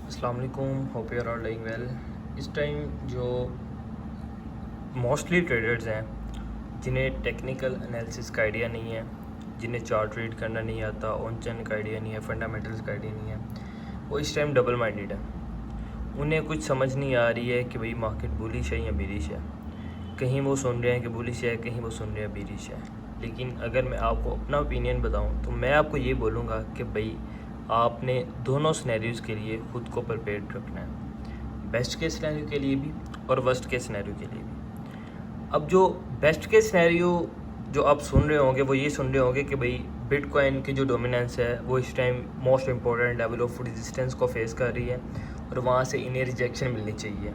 अस्सलाम वालेकुम, hope you are all doing well. इस टाइम जो मोस्टली ट्रेडर्स हैं जिन्हें टेक्निकल एनालिसिस का आइडिया नहीं है, जिन्हें चार्ट रीड करना नहीं आता, ऑन चैन का आइडिया नहीं है, फंडामेंटल्स का आइडिया नहीं है, वो इस टाइम डबल माइंडेड है। उन्हें कुछ समझ नहीं आ रही है कि भाई मार्केट बुलिश है या बेरिश है। कहीं वो सुन रहे हैं कि बुलिश है, कहीं वो सुन रहे हैं बेरिश है। लेकिन अगर मैं आपको अपना ओपिनियन बताऊं तो मैं आपको ये बोलूँगा कि भाई आपने दोनों सिनेरियोज़ के लिए ख़ुद को प्रिपेयर्ड रखना है, बेस्ट के सिनेरियो के लिए भी और वर्स्ट के सिनेरियो के लिए भी। अब जो बेस्ट के सिनेरियो जो आप सुन रहे होंगे वो ये सुन रहे होंगे कि भाई बिटकॉइन की जो डोमिनेंस है वो इस time most important level of resistance को फेस कर रही है और वहाँ से इन्हें रिजेक्शन मिलनी चाहिए।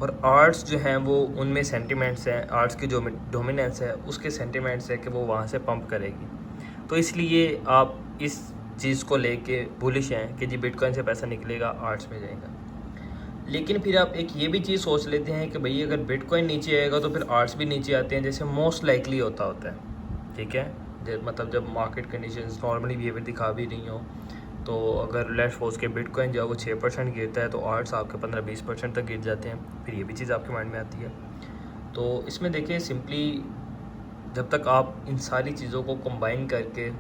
और आर्ट्स जो हैं वो उनमें सेंटिमेंट्स हैं, आर्ट्स की जो डोमिनेंस है उसके सेंटिमेंट्स है कि वो वहाँ से पंप करेगी। तो इसलिए आप इस चीज़ को लेके बुलिश हैं कि जी बिटकॉइन से पैसा निकलेगा, आर्ट्स में जाएगा। लेकिन फिर आप एक ये भी चीज़ सोच लेते हैं कि भाई अगर बिटकॉइन नीचे आएगा तो फिर आर्ट्स भी नीचे आते हैं, जैसे मोस्ट लाइकली होता है। ठीक है, मतलब जब मार्केट कंडीशंस नॉर्मली बिहेवियर दिखा भी रही हो तो अगर लेट्स सपोज के बिटकॉइन जो है वो 6% गिरता है तो आर्ट्स आपके 15-20% तक गिर जाते हैं। फिर ये भी चीज़ आपके माइंड में आती है। तो इसमें देखिए सिंपली जब तक आप इन सारी चीज़ों को कंबाइन करके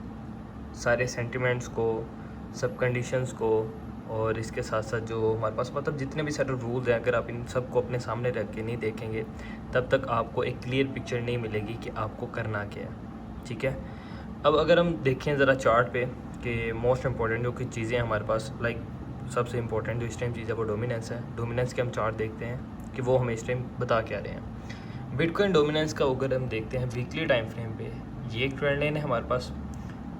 सारे सेंटिमेंट्स को, सब कंडीशंस को और इसके साथ साथ जो हमारे पास मतलब जितने भी सारे रूल्स हैं, अगर आप इन सब को अपने सामने रख के नहीं देखेंगे तब तक आपको एक क्लियर पिक्चर नहीं मिलेगी कि आपको करना क्या है। ठीक है, अब अगर हम देखें ज़रा चार्ट पे कि मोस्ट इंपॉर्टेंट जो कुछ चीज़ें हैं हमारे पास, लाइक सबसे इंपॉर्टेंट जो इस टाइम चीज़ है वो डोमिनेंस है। डोमिनेंस के हम चार्ट देखते हैं कि वो हमें इस टाइम बता क्या रहे हैं। बिटकॉइन डोमिनेंस का अगर हम देखते हैं वीकली टाइम फ्रेम पे, ये एक ट्रेंड लाइन है हमारे पास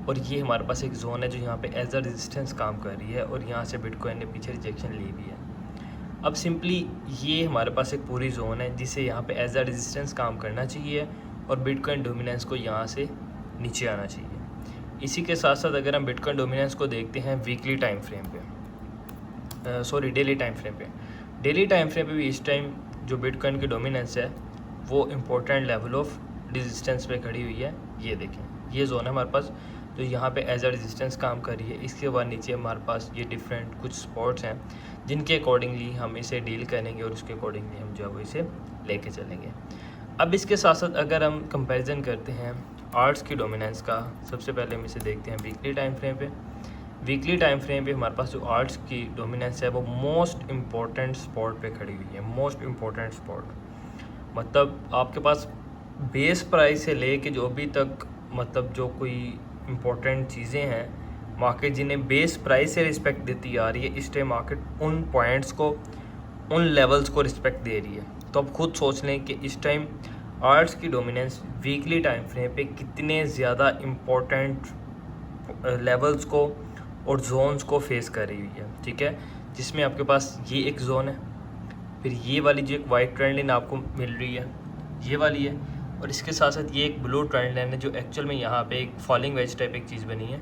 और ये हमारे पास एक जोन है जो यहाँ पे एज अ रेजिस्टेंस काम कर रही है और यहाँ से बिटकॉइन ने पीछे रिजेक्शन ली भी है। अब सिंपली ये हमारे पास एक पूरी जोन है जिसे यहाँ पे एज अ रेजिस्टेंस काम करना चाहिए और बिटकॉइन डोमिनेंस को यहाँ से नीचे आना चाहिए। इसी के साथ साथ अगर हम बिटकॉइन डोमिनेंस को देखते हैं वीकली टाइम फ्रेम पे, सॉरी डेली टाइम फ्रेम पे, डेली टाइम फ्रेम पे भी इस टाइम जो बिटकॉइन की डोमिनेंस है वो इम्पोर्टेंट लेवल ऑफ रेजिस्टेंस पे खड़ी हुई है। ये देखें, ये जोन है हमारे पास जो यहाँ पे एज अ रेजिस्टेंस काम कर रही है। इसके बाद नीचे हमारे पास ये डिफरेंट कुछ स्पॉट्स हैं जिनके अकॉर्डिंगली हम इसे डील करेंगे और उसके अकॉर्डिंगली हम जो है वो इसे लेके चलेंगे। अब इसके साथ साथ अगर हम कंपैरिजन करते हैं आर्ट्स की डोमिनेंस का, सबसे पहले हम इसे देखते हैं वीकली टाइम फ्रेम पे। वीकली टाइम फ्रेम पे हमारे पास जो आर्ट्स की डोमिनेंस है वो मोस्ट इम्पॉर्टेंट स्पॉट पे खड़ी हुई है। मोस्ट इम्पॉर्टेंट स्पॉट मतलब आपके पास बेस प्राइस से ले के जो अभी तक मतलब जो कोई इम्पोर्टेंट चीज़ें हैं मार्केट जिन्हें बेस प्राइस से रिस्पेक्ट देती आ रही है, इस टाइम मार्केट उन पॉइंट्स को, उन लेवल्स को रिस्पेक्ट दे रही है। तो अब खुद सोच लें कि इस टाइम आर्ट्स की डोमिनेंस वीकली टाइम फ्रेम पे कितने ज़्यादा इम्पोर्टेंट लेवल्स को और जोन्स को फेस कर रही हुई है। ठीक है, जिसमें आपके पास ये एक जोन है, फिर ये वाली जो एक वाइट ट्रेंड लाइन आपको मिल रही है ये वाली है, और इसके साथ साथ ये एक ब्लू ट्रेंड लाइन है जो एक्चुअल में यहाँ पे एक फॉलिंग वेज टाइप एक चीज़ बनी है,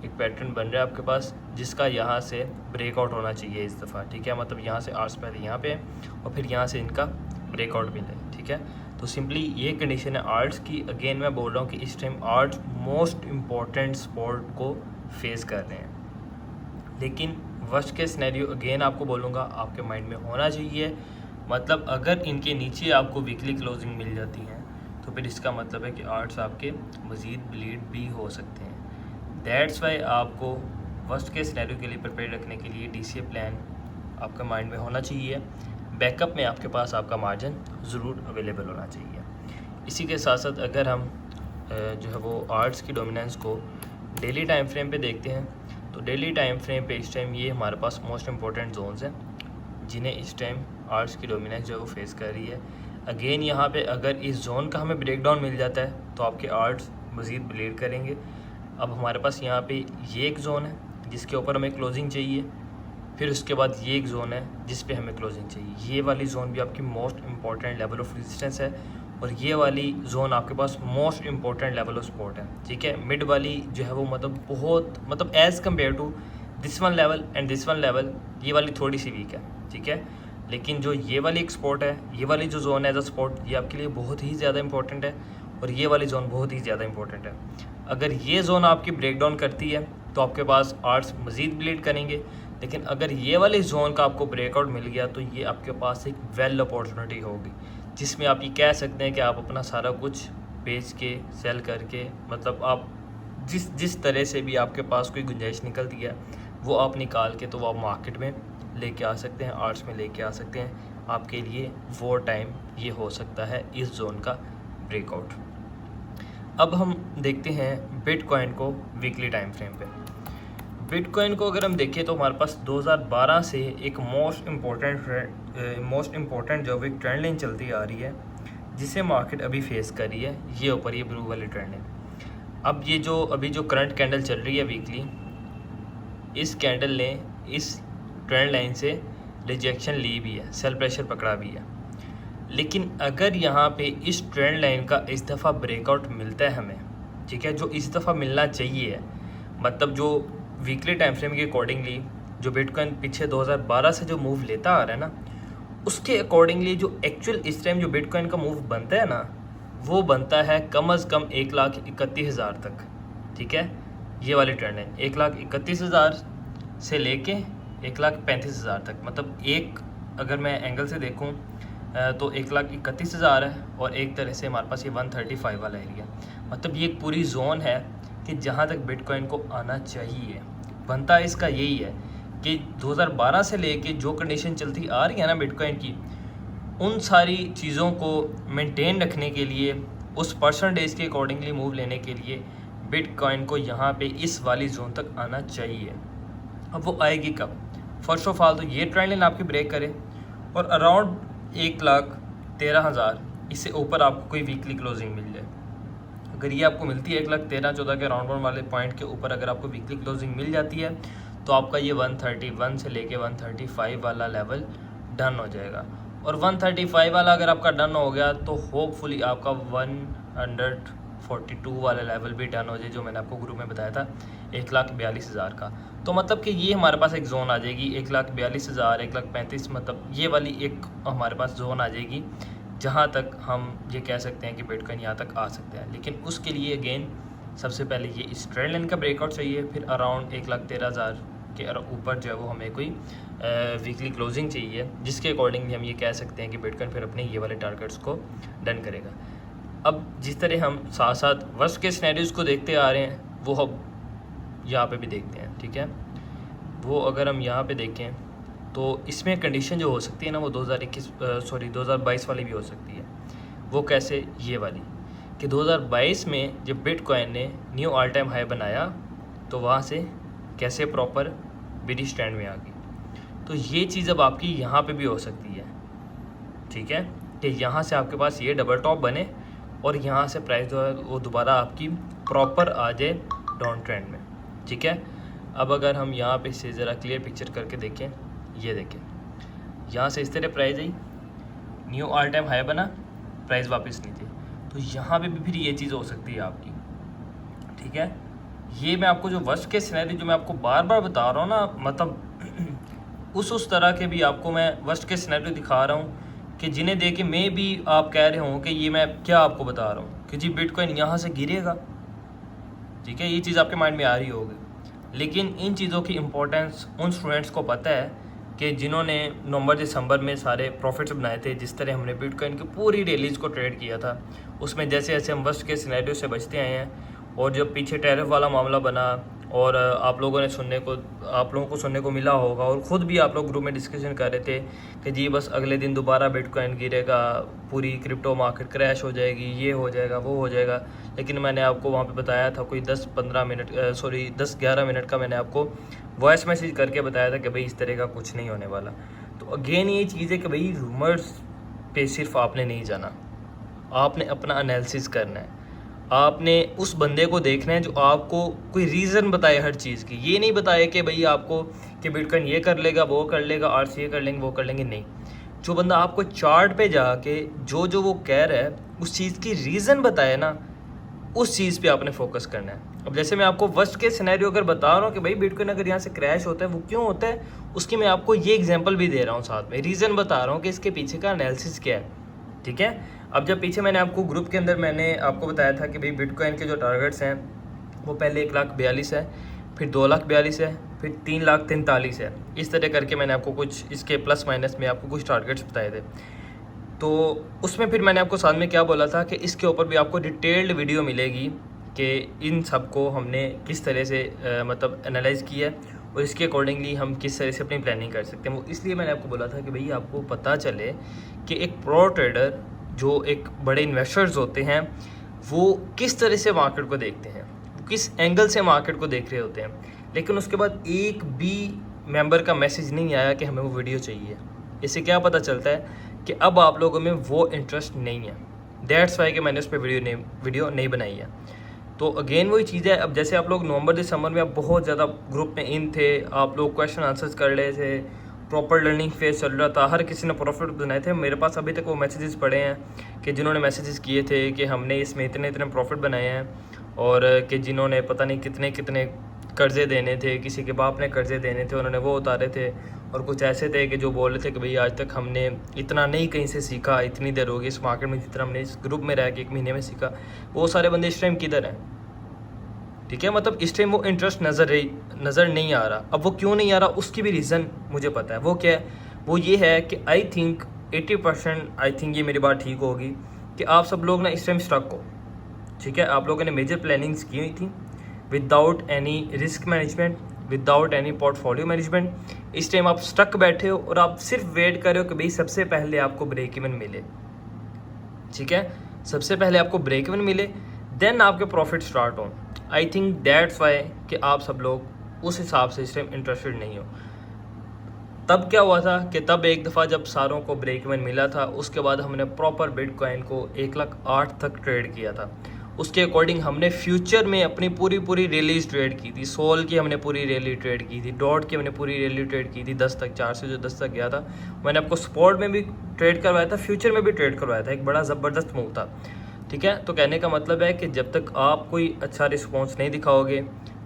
एक पैटर्न बन रहा है आपके पास जिसका यहाँ से ब्रेकआउट होना चाहिए इस दफ़ा। ठीक है, मतलब यहाँ से आर्ट्स पहले यहाँ पे है और फिर यहाँ से इनका ब्रेकआउट मिला है। ठीक है, तो सिंपली ये कंडीशन है आर्ट्स की। अगेन मैं बोल रहा हूँ कि इस time arts most important spot को फेस कर रहे हैं। लेकिन वर्स्ट के सिनेरियो अगेन आपको बोलूँगा आपके माइंड में होना चाहिए, मतलब अगर इनके नीचे आपको वीकली क्लोजिंग मिल जाती है तो फिर इसका मतलब है कि आर्ट्स आपके मज़ीद ब्लीड भी हो सकते हैं। दैट्स वाई आपको वर्स्ट के सिनेरियो के लिए प्रिपेयर रखने के लिए DCA प्लान आपका माइंड में होना चाहिए। बैकअप में आपके पास आपका मार्जिन ज़रूर अवेलेबल होना चाहिए। इसी के साथ साथ अगर हम जो है वो आर्ट्स की डोमिनेंस को डेली टाइम फ्रेम पे देखते हैं तो डेली टाइम फ्रेम पे इस टाइम ये हमारे पास मोस्ट इम्पोर्टेंट जोन्स हैं जिन्हें इस टाइम आर्ट्स की डोमिनेंस जो है वो फेस कर रही है। अगेन यहाँ पे अगर इस जोन का हमें ब्रेकडाउन मिल जाता है तो आपके आर्ट्स मज़ीद ब्लीड करेंगे। अब हमारे पास यहाँ पे ये एक ज़ोन है जिसके ऊपर हमें क्लोजिंग चाहिए, फिर उसके बाद ये एक ज़ोन है जिस पे हमें क्लोजिंग चाहिए। ये वाली ज़ोन भी आपकी most important level of resistance है और ये वाली ज़ोन आपके पास most important level of support है। ठीक है, मिड वाली जो है वो मतलब बहुत मतलब as compare to this one level and this one level ये वाली थोड़ी सी वीक है। ठीक है, लेकिन जो ये वाली एक स्पॉट है, ये वाली जो जोन है एज अ स्पॉट, ये आपके लिए बहुत ही ज़्यादा इंपॉर्टेंट है और ये वाली जोन बहुत ही ज़्यादा इंपॉर्टेंट है। अगर ये जोन आपकी ब्रेक डाउन करती है तो आपके पास आर्ट्स मज़ीद ब्लीड करेंगे। लेकिन अगर ये वाले जोन का आपको ब्रेकआउट मिल गया तो ये आपके पास एक वेल अपॉर्चुनिटी होगी, जिसमें आप ये कह सकते हैं कि आप अपना सारा कुछ बेच के सेल करके, मतलब आप जिस तरह से भी आपके पास कोई गुंजाइश निकलती है वो आप निकाल के तो वो आप मार्केट में लेके आ सकते हैं, आर्ट्स में लेके आ सकते हैं। आपके लिए वो टाइम ये हो सकता है इस जोन का ब्रेकआउट। अब हम देखते हैं बिटकॉइन को वीकली टाइम फ्रेम पे। बिटकॉइन को अगर हम देखें तो हमारे पास 2012 से एक मोस्ट इम्पोर्टेंट जो एक ट्रेंड लाइन चलती आ रही है, जिसे मार्केट अभी फेस कर रही है, ये ऊपर ये ब्लू वाली ट्रेंड लाइन। अब ये जो अभी जो करंट कैंडल चल रही है वीकली, इस कैंडल ने इस ट्रेंड लाइन से रिजेक्शन ली भी है, सेल प्रेशर पकड़ा भी है। लेकिन अगर यहाँ पे इस ट्रेंड लाइन का इस दफ़ा ब्रेकआउट मिलता है हमें, ठीक है, जो इस दफ़ा मिलना चाहिए, मतलब जो वीकली टाइम फ्रेम के अकॉर्डिंगली जो बिटकॉइन पीछे 2012 से जो मूव लेता आ रहा है ना, उसके अकॉर्डिंगली जो एक्चुअल इस टाइम जो बिटकॉइन का मूव बनता है ना, वो बनता है कम अज़ कम 1,31,000 तक, ठीक है। ये वाली ट्रेंड लाइन 1,31,000 से लेके 1,35,000 तक, मतलब एक अगर मैं एंगल से देखूं तो 1,31,000 है, और एक तरह से हमारे पास ये 135 वाला एरिया, मतलब ये एक पूरी जोन है कि जहां तक बिटकॉइन को आना चाहिए। बनता इसका यही है कि 2012 से लेके जो कंडीशन चलती आ रही है ना बिटकॉइन की, उन सारी चीज़ों को मेंटेन रखने के लिए, उस परसेंटेज के अकॉर्डिंगली मूव लेने के लिए बिटकॉइन को यहाँ पे इस वाली जोन तक आना चाहिए। अब वो आएगी कब? फर्स्ट ऑफ ऑल तो ये ट्रेंड लाइन आपकी ब्रेक करे और अराउंड 1,13,000 इससे ऊपर आपको कोई वीकली क्लोजिंग मिल जाए। अगर ये आपको मिलती है 1,13,14 के राउंड वाले पॉइंट के ऊपर अगर आपको वीकली क्लोजिंग मिल जाती है, तो आपका ये 131 से लेके 135 वाला लेवल डन हो जाएगा। और 135 वाला अगर आपका डन हो गया तो होपफुली आपका 142 वाला लेवल भी डन हो जाए, जो मैंने आपको ग्रुप में बताया था 1,42,000 का। तो मतलब कि ये हमारे पास एक जोन आ जाएगी 1,42,000, 1,35,000, मतलब ये वाली एक हमारे पास जोन आ जाएगी जहाँ तक हम ये कह सकते हैं कि बिटकॉइन यहाँ तक आ सकते हैं। लेकिन उसके लिए अगेन सबसे पहले ये इस ट्रेंड लाइन का ब्रेकआउट चाहिए, फिर अराउंड 1,13,000 के ऊपर जो है वो हमें कोई वीकली क्लोजिंग चाहिए, जिसके अकॉर्डिंगली हम ये कह सकते हैं कि बिटकॉइन फिर अपने ये वाले टारगेट्स को डन करेगा। अब जिस तरह हम साथ साथ वर्स्ट के सिनेरियोज़ को देखते आ रहे हैं, वो हम यहाँ पे भी देखते हैं, ठीक है। वो अगर हम यहाँ पे देखें तो इसमें कंडीशन जो हो सकती है ना, वो 2022 वाली भी हो सकती है। वो कैसे? ये वाली कि 2022 में जब बिटकॉइन ने न्यू ऑल टाइम हाई बनाया तो वहाँ से कैसे प्रॉपर बिडी स्टैंड में आ गई। तो ये चीज़ अब आपकी यहाँ पे भी हो सकती है, ठीक है, कि यहाँ से आपके पास ये डबल टॉप बने और यहाँ से प्राइस जो है वो दोबारा आपकी प्रॉपर आ जाए डाउन ट्रेंड में, ठीक है। अब अगर हम यहाँ पे से ज़रा क्लियर पिक्चर करके देखें, ये देखें, यहाँ से इस तरह price I, knew all time high बना, प्राइस वापस नीचे, तो यहाँ पे भी फिर ये चीज़ हो सकती है आपकी, ठीक है। ये मैं आपको जो वर्स्ट के सिनेरियो जो मैं आपको बार बार बता रहा हूँ ना, मतलब उस तरह के भी आपको मैं वर्स्ट के सिनेरियो दिखा रहा हूँ कि जिन्हें देख के मैं भी आप कह रहे हो कि ये मैं क्या आपको बता रहा हूँ कि जी बिटकॉइन यहाँ से गिरेगा, ठीक है, ये चीज़ आपके माइंड में आ रही होगी। लेकिन इन चीज़ों की इम्पोर्टेंस उन स्टूडेंट्स को पता है कि जिन्होंने नवंबर दिसंबर में सारे प्रॉफिट्स बनाए थे, जिस तरह हमने बिटकॉइन की पूरी डेलीज को ट्रेड किया था, उसमें जैसे जैसे हम वर्स्ट के सिनेरियो से बचते आए हैं, और जब पीछे टैरिफ वाला मामला बना और आप लोगों को सुनने को मिला होगा, और ख़ुद भी आप लोग ग्रुप में डिस्कशन कर रहे थे कि जी बस अगले दिन दोबारा बिटकॉइन गिरेगा, पूरी क्रिप्टो मार्केट क्रैश हो जाएगी, ये हो जाएगा, वो हो जाएगा। लेकिन मैंने आपको वहाँ पे बताया था, कोई 10-11 मिनट का मैंने आपको वॉइस मैसेज करके बताया था कि भाई इस तरह का कुछ नहीं होने वाला। तो अगेन ये चीज़ है कि भाई रूमर्स पे सिर्फ आपने नहीं जाना, आपने अपना एनालिसिस करना है, आपने उस बंदे को देखना है जो आपको कोई रीज़न बताए हर चीज़ की। ये नहीं बताए कि भाई आपको कि बिटकॉइन ये कर लेगा, वो कर लेगा, आर्ट्स ये कर लेंगे, वो कर लेंगे, नहीं। जो बंदा आपको चार्ट पे जाके जो वो कह रहा है उस चीज़ की रीज़न बताए ना, उस चीज़ पे आपने फोकस करना है। अब जैसे मैं आपको वर्स्ट के सिनेरियो अगर बता रहा हूँ कि भाई बिटकॉइन अगर यहाँ से क्रैश होता है, वो क्यों होता है, उसकी मैं आपको ये एग्जांपल भी दे रहा हूँ, साथ में रीज़न बता रहा हूँ कि इसके पीछे का एनालिसिस क्या है, ठीक है। अब जब पीछे मैंने आपको ग्रुप के अंदर मैंने आपको बताया था कि भाई बिटकॉइन के जो टारगेट्स हैं वो पहले 1,42,000 है, फिर 2,42,000 है, फिर 3,43,000 है। इस तरह करके मैंने आपको कुछ इसके प्लस माइनस में आपको कुछ टारगेट्स बताए थे। तो उसमें फिर मैंने आपको साथ में क्या बोला था कि इसके ऊपर भी आपको डिटेल्ड वीडियो मिलेगी कि इन सब को हमने किस तरह से मतलब एनालाइज़ किया है और इसके अकॉर्डिंगली हम किस तरह से अपनी प्लानिंग कर सकते हैं। वो इसलिए मैंने आपको बोला था कि भाई आपको पता चले कि एक प्रो ट्रेडर जो एक बड़े इन्वेस्टर्स होते हैं वो किस तरह से मार्केट को देखते हैं, वो किस एंगल से मार्केट को देख रहे होते हैं। लेकिन उसके बाद एक भी मेंबर का मैसेज नहीं आया कि हमें वो वीडियो चाहिए। इससे क्या पता चलता है कि अब आप लोगों में वो इंटरेस्ट नहीं है। दैट्स वाई कि मैंने उस पर वीडियो नहीं बनाई है। तो अगेन वही चीज़ है, अब जैसे आप लोग नवंबर दिसंबर में आप बहुत ज़्यादा ग्रुप में इन थे, आप लोग क्वेश्चन आंसर्स कर रहे थे, प्रॉपर लर्निंग फेज चल रहा था, हर किसी ने प्रॉफिट बनाए थे। मेरे पास अभी तक वो मैसेजेस पड़े हैं कि जिन्होंने मैसेजेस किए थे कि हमने इसमें इतने इतने प्रॉफिट बनाए हैं, और कि जिन्होंने पता नहीं कितने कितने कर्ज़े देने थे, किसी के बाप ने कर्ज़े देने थे, उन्होंने वो उतारे थे। और कुछ ऐसे थे कि जो बोल रहे थे कि भाई आज तक हमने इतना नहीं कहीं से सीखा, इतनी देर होगी इस मार्केट में जितना हमने इस ग्रुप में रह के 1 महीने में सीखा। वो सारे बंदे इस टाइम किधर हैं? ठीक है, मतलब इस टाइम वो इंटरेस्ट नज़र नहीं आ रहा। अब वो क्यों नहीं आ रहा उसकी भी रीज़न मुझे पता है। वो क्या है? वो ये है कि आई थिंक 80% आई थिंक ये मेरी बात ठीक होगी कि आप सब लोग ना इस टाइम स्टक हो। ठीक है, आप लोगों ने मेजर प्लानिंग्स की हुई थी without any risk management, without any portfolio management. इस टाइम आप स्टक बैठे हो और आप सिर्फ वेट कर रहे हो कि भाई सबसे पहले आपको ब्रेक इवन मिले। ठीक है, सबसे पहले आपको ब्रेक इवन मिले, देन आपके प्रॉफिट स्टार्ट हो। आई थिंक दैट्स वाई कि आप सब लोग उस हिसाब से इस टाइम इंटरेस्टेड नहीं हो। तब क्या हुआ था कि तब एक दफ़ा जब सारों को ब्रेक इवन मिला था, उसके बाद हमने प्रॉपर बिटकॉइन को 1,08,000 तक ट्रेड किया था। उसके अकॉर्डिंग हमने फ्यूचर में अपनी पूरी रिलीज ट्रेड की थी। सोल की हमने पूरी रैली ट्रेड की थी, डॉट की हमने पूरी रैली ट्रेड की थी 10 तक, 4 से जो 10 तक गया था। मैंने आपको स्पॉट में भी ट्रेड करवाया था, फ्यूचर में भी ट्रेड करवाया था। एक बड़ा ज़बरदस्त मूव था। ठीक है, तो कहने का मतलब है कि जब तक आप कोई अच्छा रिस्पॉन्स नहीं दिखाओगे,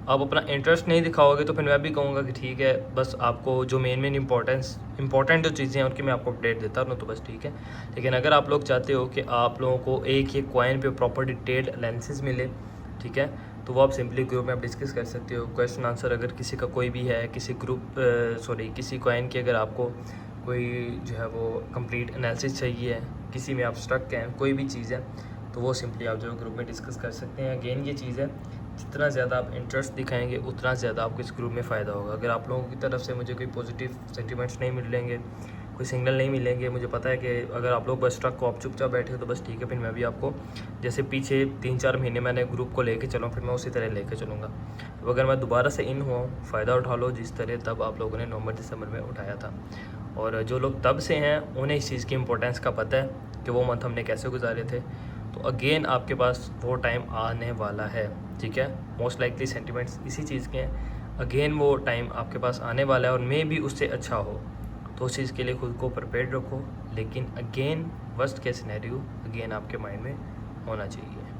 आप अपना इंटरेस्ट नहीं दिखाओगे, तो फिर मैं भी कहूँगा कि ठीक है, बस आपको जो मेन इंपॉर्टेंट जो चीज़ें हैं उनकी मैं आपको अपडेट देता रहूँ तो बस ठीक है। लेकिन अगर आप लोग चाहते हो कि आप लोगों को एक कॉइन पे प्रॉपर डिटेल्ड एनालिसिस मिले, ठीक है, तो वो आप सिंपली ग्रुप में आप डिस्कस कर सकते हो। क्वेश्चन आंसर अगर किसी का कोई भी है, किसी किसी कॉइन की अगर आपको कोई जो है वो कंप्लीट एनालिसिस चाहिए है, किसी में आप स्टक हैं, कोई भी चीज़ है, तो वो सिंपली आप जो ग्रुप में डिस्कस कर सकते हैं। अगेन ये चीज़ है, जितना ज़्यादा आप इंटरेस्ट दिखाएंगे उतना ज़्यादा आपको इस ग्रुप में फ़ायदा होगा। अगर आप लोगों की तरफ से मुझे कोई पॉजिटिव सेंटिमेंट्स नहीं मिलेंगे, कोई सिग्नल नहीं मिलेंगे, मुझे पता है कि अगर आप लोग बस स्टक को आप चुपचाप बैठे हो तो बस ठीक है, फिर मैं भी आपको जैसे पीछे 3-4 महीने मैंने ग्रुप को लेके चलूँ, फिर मैं उसी तरह लेके चलूँगा। तो अगर मैं दोबारा से इन हुआ, फ़ायदा उठा लो जिस तरह तब आप लोगों ने नवंबर दिसंबर में उठाया था। और जो लोग तब से हैं उन्हें इस चीज़ की इंपॉर्टेंस का पता है कि वो मंथ हमने कैसे गुजारे थे। तो अगेन आपके पास वो टाइम आने वाला है। ठीक है, मोस्ट लाइकली सेंटिमेंट्स इसी चीज़ के हैं। अगेन वो टाइम आपके पास आने वाला है और मे भी उससे अच्छा हो, तो उस चीज़ के लिए खुद को प्रिपेयर्ड रखो। लेकिन again worst case scenario again आपके माइंड में होना चाहिए।